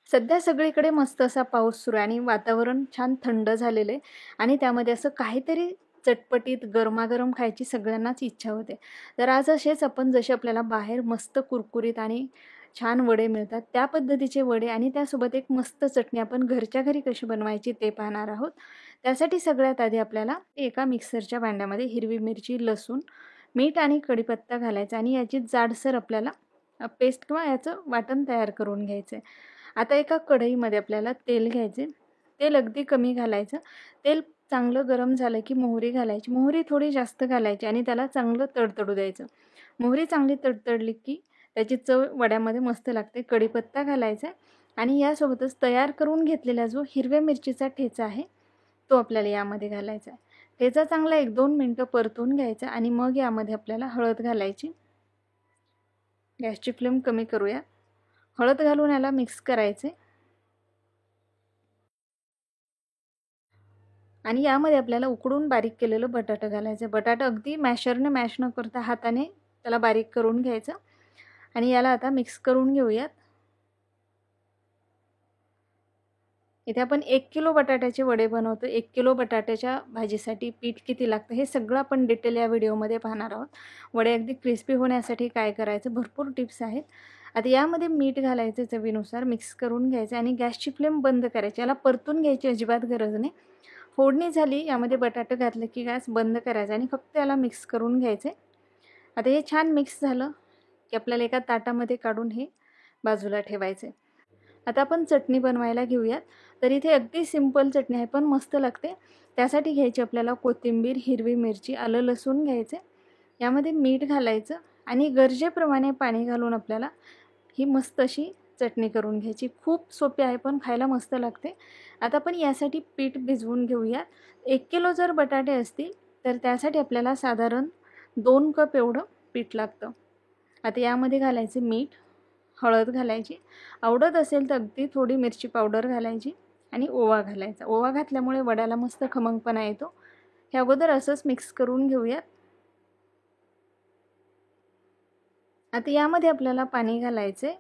सध्या सगळीकडे मस्त असा पाऊस सुरू आहे आणि वातावरण छान थंड झालेलं आहे आणि त्यामध्ये असं काहीतरी चटपटीत गरमागरम खायची सगळ्यांनाच इच्छा होते. तर आज असेच आपण जसे आपल्याला बाहेर मस्त कुरकुरीत आणि छान वडे मिळतात त्या पद्धतीचे वडे आणि त्यासोबत एक मस्त चटणी आपण घरच्या घरी कशी बनवायची ते पाहणार आहोत. त्यासाठी सगळ्यात आधी आपल्याला एका मिक्सरच्या भांड्यामध्ये हिरवी मिरची, लसूण, मीठ आणि कढीपत्ता घालायचा आणि याची जाडसर आपल्याला पेस्ट किंवा याचं वाटण तयार करून घ्यायचं आहे. आता एका कढईमध्ये आपल्याला तेल घ्यायचे. तेल अगदी कमी घालायचं. तेल चांगलं गरम झालं की मोहरी घालायची. मोहरी थोडी जास्त घालायची आणि त्याला चांगलं तडतडू द्यायचं. मोहरी चांगली तडतडली की त्याची चव वड्यामध्ये मस्त लागते. कढीपत्ता घालायचा आणि यासोबतच तयार करून घेतलेला जो हिरव्या मिरचीचा ठेचा आहे तो आपल्याला यामध्ये घालायचा आहे. ठेचा चांगला 1-2 मिनटं परतून घ्यायचा आणि मग यामध्ये आपल्याला हळद घालायची. गॅसची फ्लेम कमी करूया. हळद घालून याला मिक्स करायचे आणि यामध्ये आपल्याला उकडून बारीक केलेलं बटाटा घालायचं. बटाटा अगदी मॅशरने मॅश न करता हाताने त्याला बारीक करून घ्यायचं आणि याला आता मिक्स करून घेऊयात. इथे आपण 1 किलो बटाट्याचे वडे बनवतो. 1 किलो बटाट्याच्या भाजीसाठी पीठ किती लागतं हे सगळं आपण डिटेल या व्हिडिओमध्ये पाहणार आहोत. वडे अगदी क्रिस्पी होण्यासाठी काय करायचं भरपूर टिप्स आहेत. आता यामध्ये मीठ घालायचं चवीनुसार, मिक्स करून घ्यायचं आणि गॅसची फ्लेम बंद करायची. याला परतून घ्यायची अजिबात गरज नाही. फोडणी झाली यामध्ये बटाटे घातलं की गॅस बंद करायचा आणि फक्त याला मिक्स करून घ्यायचे. आता हे छान मिक्स झालं की आपल्याला एका ताटामध्ये काढून हे बाजूला ठेवायचे. आता आपण चटणी बनवायला घेऊयात. तर इथे अगदी सिंपल चटणी आहे पण मस्त लागते. त्यासाठी घ्यायची आपल्याला कोथिंबीर, हिरवी मिरची, आलं, लसूण घ्यायचे. यामध्ये मीठ घालायचं आणि गरजेप्रमाणे पाणी घालून आपल्याला ही मस्त अशी चटणी करून घ्यायची. खूप सोपी आहे पण खायला मस्त लागते. आता आपण यासाठी पीठ भिजवून घेऊया. 1 किलो जर बटाटे असतील तर त्यासाठी आपल्याला साधारण 2 कप एवढं पीठ लागतं. आता यामध्ये घालायचे मीठ, हळद घालायची, आवडत असेल तर अगदी थोडी मिरची पावडर घालायची आणि ओवा घालायचा. ओवा घातल्यामुळे वड्याला मस्त खमंगपणा येतो. हे अगोदर असंच मिक्स करून घेऊयात. आता यामध्ये आपल्याला पाणी घालायचे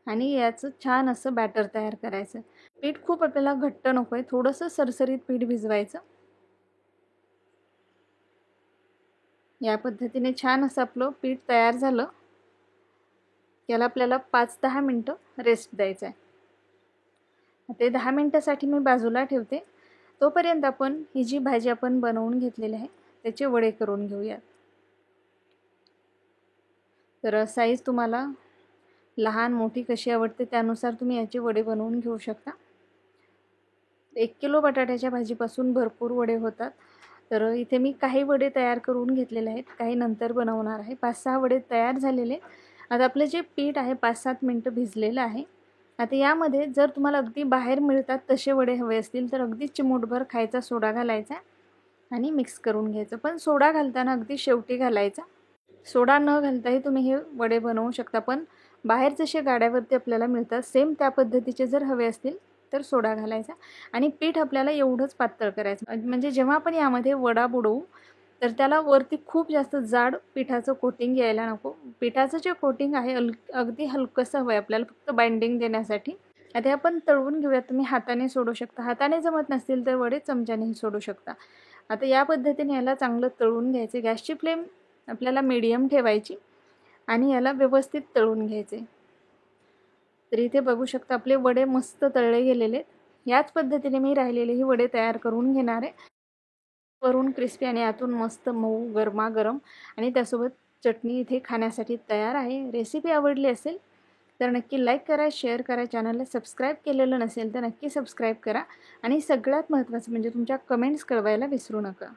आणि याचं छान असं बॅटर तयार करायचं. पीठ खूप आपल्याला घट्ट नको आहे, थोडंसं सरसरीत पीठ भिजवायचं. या पद्धतीने छान असं आपलं पीठ तयार झालं. याला आपल्याला 5-10 मिनटं रेस्ट द्यायचं आहे. ते 10 मिनटासाठी मी बाजूला ठेवते. तोपर्यंत आपण ही जी भाजी आपण बनवून घेतलेली आहे त्याचे वडे करून घेऊयात. तर साईज तुम्हाला लहान मोठी कशी आवडते त्यानुसार तुम्ही याचे वडे बनवून घेऊ शकता. 1 किलो बटाट्याच्या भाजीपासून भरपूर वडे होतात. तर इथे मी काही वडे तयार करून घेतलेले आहेत, काही नंतर बनवणार आहे. 5-6 वडे तयार झालेले. आता आपलं जे पीठ आहे 5-7 मिनटं भिजलेलं आहे. आता यामध्ये जर तुम्हाला अगदी बाहेर मिळतात तसे वडे हवे असतील तर अगदी चिमूटभर खायचा सोडा घालायचा आणि मिक्स करून घ्यायचं. पण सोडा घालताना अगदी शेवटी घालायचा. सोडा न घालताही तुम्ही हे वडे बनवू शकता. पण बाहेर जसे गाड्यावरती आपल्याला मिळतात सेम त्या पद्धतीचे जर हवे असतील तर सोडा घालायचा आणि पीठ आपल्याला एवढंच पातळ करायचं. म्हणजे जेव्हा आपण यामध्ये वडा बुडवू तर त्याला वरती खूप जास्त जाड पिठाचं कोटिंग यायला नको. पिठाचं जे कोटिंग आहे अगदी हलकंसं हवं आहे आपल्याला, फक्त बाइंडिंग देण्यासाठी. आता आपण तळवून घेऊयात. तुम्ही हाताने सोडू शकता, हाताने जमत नसतील तर वडे चमच्यानेही सोडू शकता. आता या पद्धतीने याला चांगलं तळून घ्यायचे. गॅसची फ्लेम आपल्याला मीडियम ठेवायची आणि याला व्यवस्थित तळून घ्यायचे. तर इथे बघू शकता आपले वडे मस्त तळले गेलेले. याच पद्धतीने मी राहिलेले ही वडे तयार करून घेणार आहे. वरून क्रिस्पी आणि आतून मस्त मऊ गरमागरम आणि त्यासोबत चटणी इथे खाण्यासाठी तयार आहे. रेसिपी आवडली असेल तर नक्की लाईक करा, शेअर करा. चॅनलला सबस्क्राईब केलेलं नसेल तर नक्की सबस्क्राईब करा आणि सगळ्यात महत्त्वाचं म्हणजे तुमच्या कमेंट्स कळवायला विसरू नका.